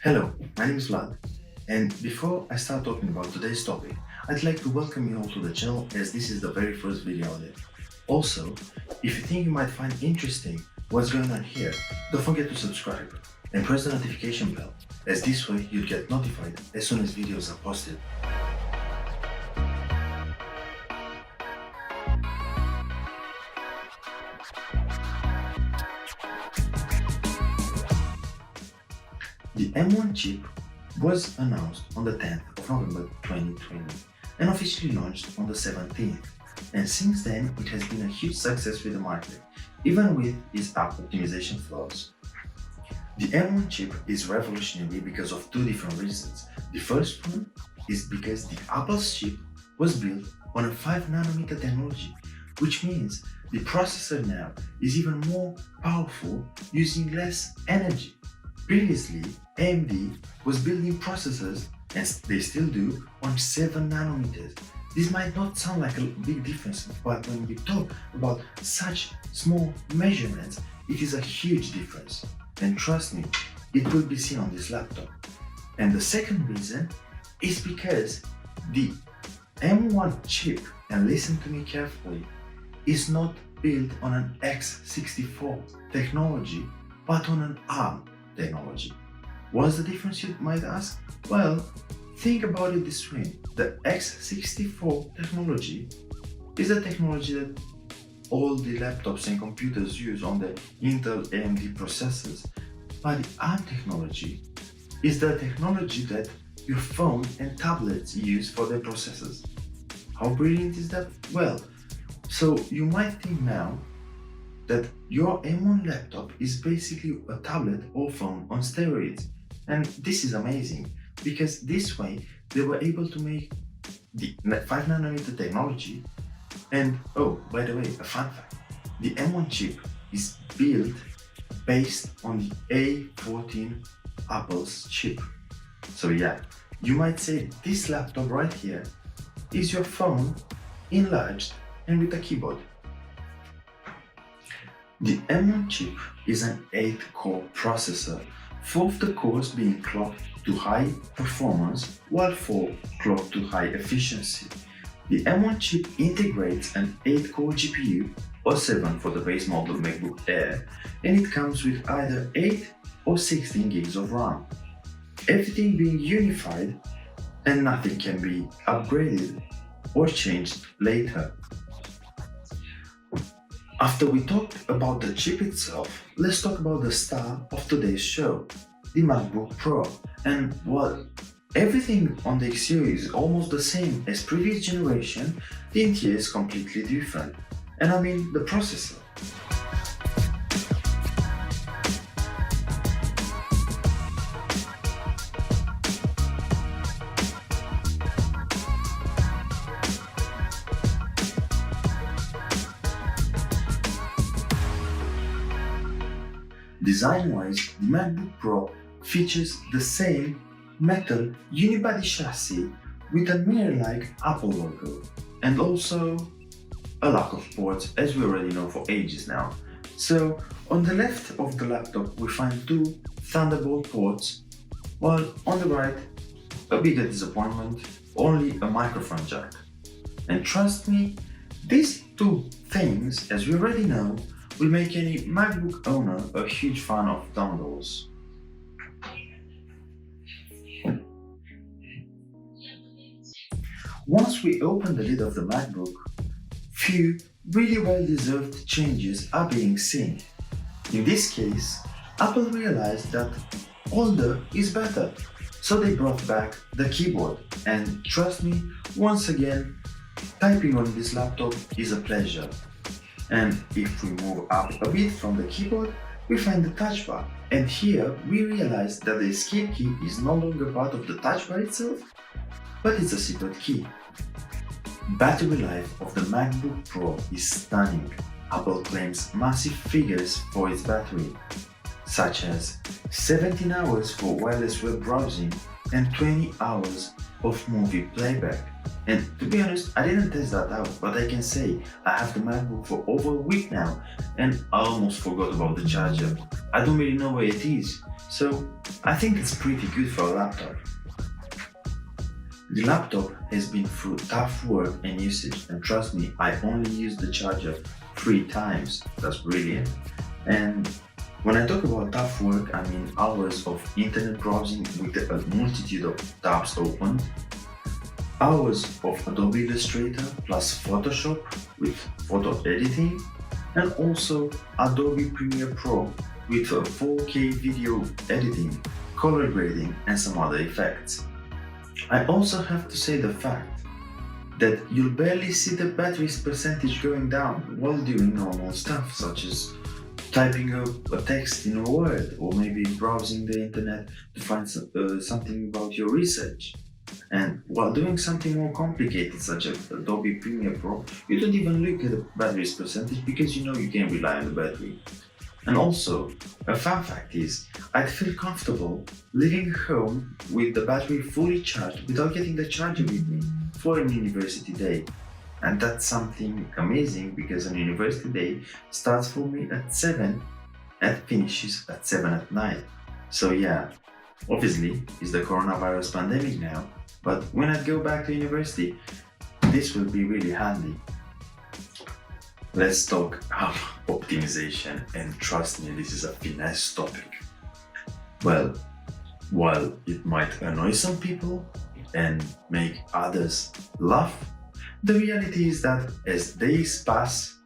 Hello, my name is Vlad, and before I start talking about today's topic, I'd like to welcome you all to the channel as this is the very first video on it. Also, if you think you might find interesting what's going on here, don't forget to subscribe and press the notification bell, as this way you'll get notified as soon as videos are posted. The M1 chip was announced on the 10th of November 2020 and officially launched on the 17th, and since then it has been a huge success with the market, even with its app optimization flaws. The M1 chip is revolutionary because of two different reasons. The first one is because the Apple's chip was built on a 5nm technology, which means the processor now is even more powerful using less energy. Previously, AMD was building processors, and they still do, on 7nm. This might not sound like a big difference, but when we talk about such small measurements, it is a huge difference. And trust me, it will be seen on this laptop. And the second reason is because the M1 chip, and listen to me carefully, is not built on an x64 technology, but on an ARM technology. What's the difference, you might ask? Well, think about it this way. The x64 technology is the technology that all the laptops and computers use on the Intel AMD processors, but the ARM technology is the technology that your phone and tablets use for their processors. How brilliant is that? Well, so you might think now that your M1 laptop is basically a tablet or phone on steroids. And this is amazing, because this way they were able to make the 5nm technology. And oh, by the way, a fun fact, the M1 chip is built based on the A14 Apple's chip. So yeah, you might say this laptop right here is your phone enlarged and with a keyboard. The M1 chip is an 8-core processor, 4 of the cores being clocked to high performance while 4 clocked to high efficiency. The M1 chip integrates an 8-core GPU, or 7 for the base model MacBook Air, and it comes with either 8 or 16 gigs of RAM. Everything being unified, and nothing can be upgraded or changed later. After we talked about the chip itself, let's talk about the star of today's show, the MacBook Pro. And while everything on the exterior is almost the same as previous generation, the interior is completely different. And I mean the processor. Design-wise, the MacBook Pro features the same metal unibody chassis with a mirror-like Apple logo, and also a lack of ports, as we already know for ages now. So on the left of the laptop we find 2 Thunderbolt ports, while on the right, a bigger disappointment, only a microphone jack. And trust me, these 2 things, as we already know, will make any MacBook owner a huge fan of dongles. Once we open the lid of the MacBook, few really well-deserved changes are being seen. In this case, Apple realized that older is better, so they brought back the keyboard, and trust me, once again, typing on this laptop is a pleasure. And if we move up a bit from the keyboard, we find the touch bar, and here we realize that the escape key is no longer part of the touch bar itself, but it's a secret key. Battery life of the MacBook Pro is stunning. Apple claims massive figures for its battery, such as 17 hours for wireless web browsing and 20 hours of movie playback. And to be honest, I didn't test that out, but I can say I have the MacBook for over a week now and I almost forgot about the charger. I don't really know where it is, so I think it's pretty good for a laptop. The laptop has been through tough work and usage, and trust me, I only used the charger 3 times. That's brilliant. And when I talk about tough work, I mean hours of internet browsing with a multitude of tabs open, hours of Adobe Illustrator plus Photoshop with photo editing, and also Adobe Premiere Pro with 4K video editing, color grading, and some other effects. I also have to say the fact that you'll barely see the battery's percentage going down while doing normal stuff such as typing a text in a Word or maybe browsing the internet to find something about your research. And while doing something more complicated such as Adobe Premiere Pro, you don't even look at the battery's percentage because you know you can rely on the battery. And also, a fun fact is, I'd feel comfortable leaving home with the battery fully charged without getting the charger with me for a university day. And that's something amazing because a university day starts for me at 7 and finishes at 7 at night. So yeah, obviously it's the coronavirus pandemic now, but when I go back to university, this will be really handy. Let's talk app optimization, and trust me, this is a finesse topic. Well, while it might annoy some people and make others laugh, the reality is that as days pass,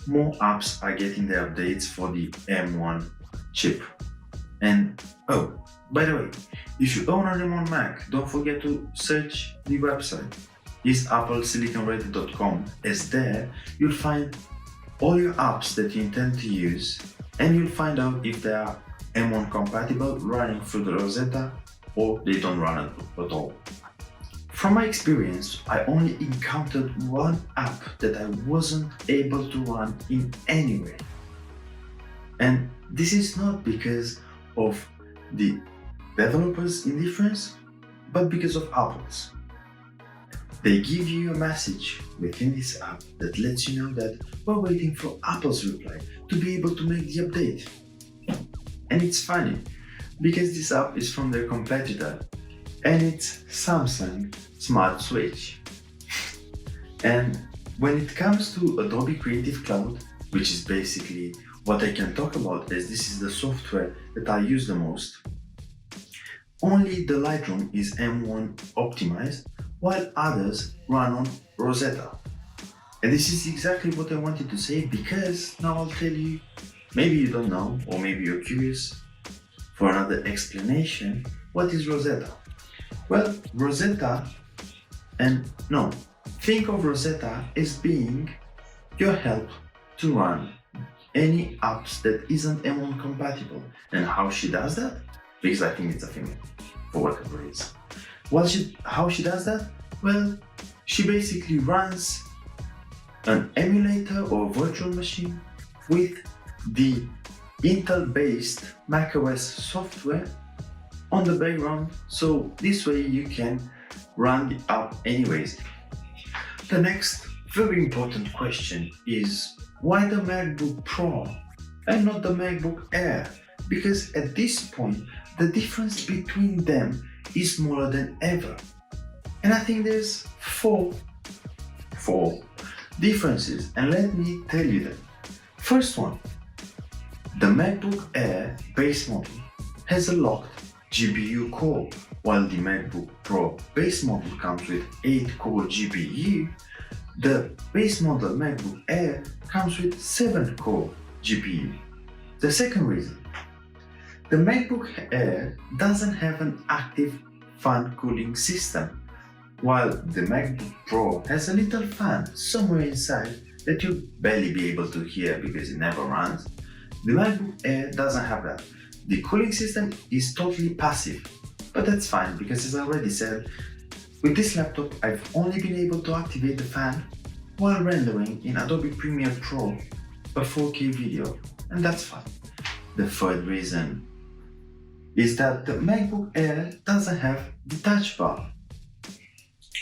more apps are getting their updates for the M1 chip. And oh, by the way, if you own an M1 Mac, don't forget to search the website. It's applesiliconready.com, as there you'll find all your apps that you intend to use, and you'll find out if they are M1 compatible running through the Rosetta or they don't run at all. From my experience, I only encountered one app that I wasn't able to run in any way. And this is not because of the developer's indifference, but because of Apple's. They give you a message within this app that lets you know that we're waiting for Apple's reply to be able to make the update. And it's funny, because this app is from their competitor, and it's Samsung Smart Switch. And when it comes to Adobe Creative Cloud, which is basically what I can talk about as this is the software that I use the most, only the Lightroom is M1 optimized, while others run on Rosetta. And this is exactly what I wanted to say, because now I'll tell you, maybe you don't know, or maybe you're curious for another explanation, what is Rosetta? Well, Rosetta, think of Rosetta as being your help to run any apps that isn't M1 compatible. And how she does that? Because I think it's a female, for whatever reason. How she does that? Well, she basically runs an emulator or virtual machine with the Intel-based macOS software on the background, so this way you can run the app anyways. The next very important question is, why the MacBook Pro and not the MacBook Air? Because at this point, the difference between them is smaller than ever. And I think there's four differences, and let me tell you them. First one, the MacBook Air base model has a locked GPU core, while the MacBook Pro base model comes with 8-core GPU. The base model MacBook Air comes with 7-core GPU. The second reason, the MacBook Air doesn't have an active fan cooling system, while the MacBook Pro has a little fan somewhere inside that you'll barely be able to hear because it never runs. The MacBook Air doesn't have that. The cooling system is totally passive, but that's fine because, as I already said, with this laptop I've only been able to activate the fan while rendering in Adobe Premiere Pro a 4K video, and that's fine. The third reason is that the MacBook Air doesn't have the touch bar.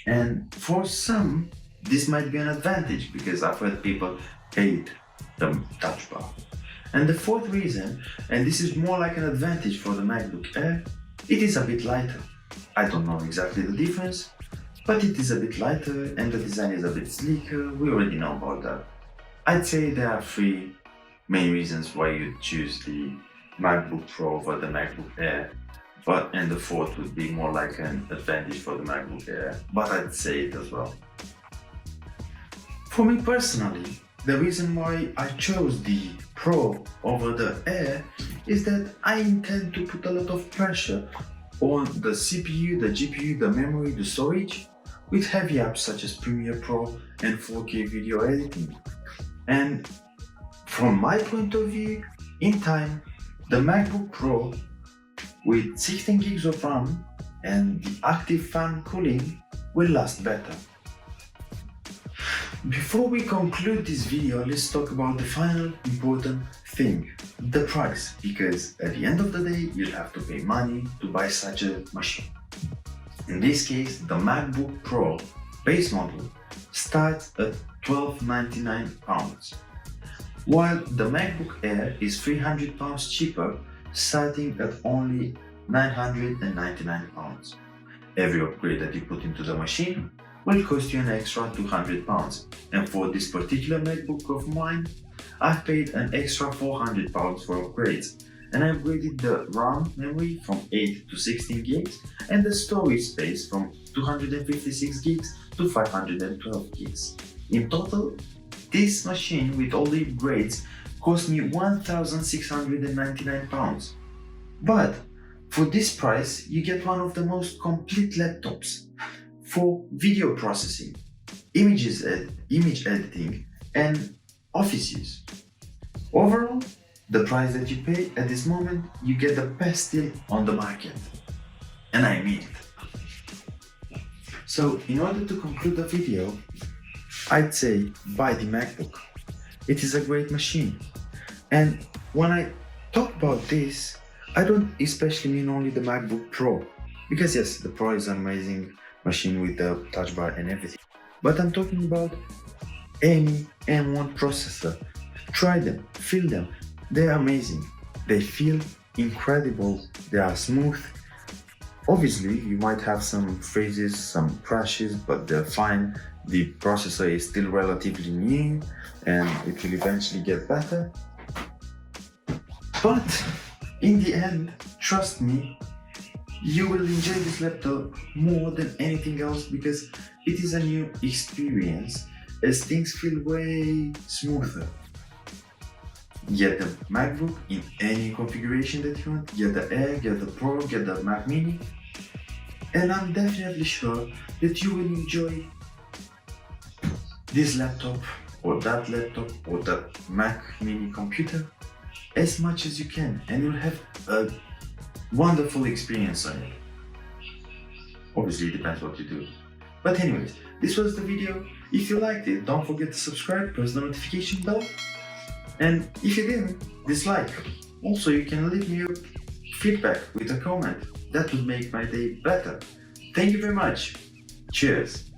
And for some, this might be an advantage because I've heard people hate the touch bar. And the fourth reason, and this is more like an advantage for the MacBook Air, it is a bit lighter. I don't know exactly the difference, but it is a bit lighter and the design is a bit sleeker. We already know about that. I'd say there are three main reasons why you choose the MacBook Pro over the MacBook Air, and the fourth would be more like an advantage for the MacBook Air, but I'd say it as well. For me personally, the reason why I chose the Pro over the Air is that I intend to put a lot of pressure on the CPU, the GPU, the memory, the storage with heavy apps such as Premiere Pro and 4K video editing. And from my point of view, in time, the MacBook Pro with 16 gigs of RAM and the active fan cooling will last better. Before we conclude this video, let's talk about the final important thing, the price, because at the end of the day, you'll have to pay money to buy such a machine. In this case, the MacBook Pro base model starts at £1,299, while the MacBook Air is £300 cheaper, starting at only £999. Every upgrade that you put into the machine will cost you an extra £200, and for this particular MacBook of mine, I've paid an extra £400 for upgrades, and I upgraded the RAM memory from 8 to 16 gigs and the storage space from 256 gigs to 512 gigs. In total, this machine with all the upgrades cost me £1,699. But for this price, you get one of the most complete laptops for video processing, image editing, and office use. Overall, the price that you pay at this moment, you get the best deal on the market. And I mean it. So, in order to conclude the video, I'd say buy the MacBook. It is a great machine. And when I talk about this, I don't especially mean only the MacBook Pro, because yes, the Pro is an amazing machine with the touch bar and everything. But I'm talking about any M1 processor. Try them, feel them. They're amazing. They feel incredible. They are smooth. Obviously, you might have some phases, some crashes, but they're fine. The processor is still relatively new and it will eventually get better. But in the end, trust me, you will enjoy this laptop more than anything else because it is a new experience as things feel way smoother. Get the MacBook in any configuration that you want, get the Air, get the Pro, get the Mac Mini, and I'm definitely sure that you will enjoy this laptop or that Mac Mini computer as much as you can, and you'll have a wonderful experience on it. Obviously, it depends what you do. But anyways, this was the video. If you liked it, don't forget to subscribe, press the notification bell, and if you didn't, dislike. Also, you can leave me your feedback with a comment. That would make my day better. Thank you very much. Cheers.